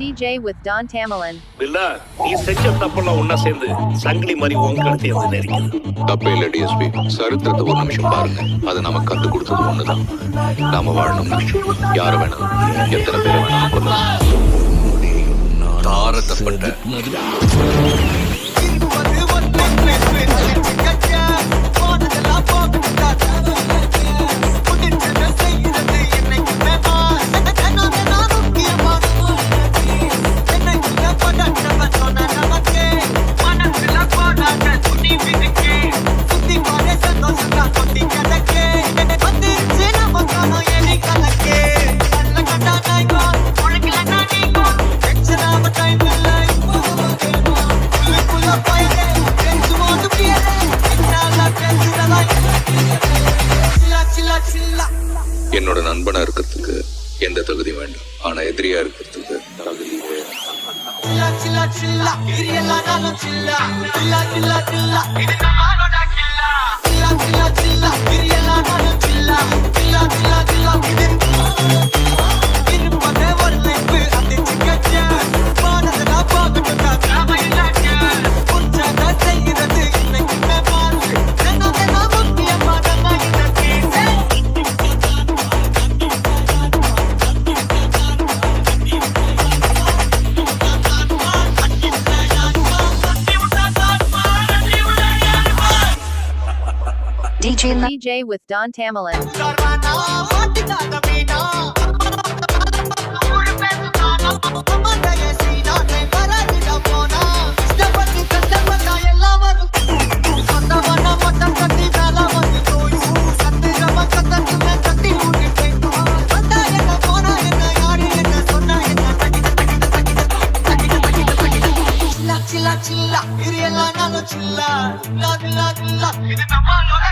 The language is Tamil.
DJ with Don Tamalin. பில்லா, நீ செஞ்ச தப்பெல்லாம் ஒன்னா சேர்ந்து சங்கிலி மாதிரி உன் கழுத்தை வந்து நெரிக்குது. தப்பே இல்லை டிஎஸ்பி. சரித்திரத்தை ஒரு நிமிஷம் பாருங்க. அது நமக்கு கத்து கொடுத்தது ஒண்ணுதான். நாம வாழணும்னா யார வேணாலும் எத்தனை பேரை வேணாலும் கொள்ளலாம். தாரத்தப்பட்ட என்னோட நண்பனா இருக்கிறதுக்கு எந்த தகுதி வேண்டாம். ஆனா எதிரியா இருக்கிறதுக்கு தகுதி DJ with Don Tamalin. Chilla, chilla, chilla,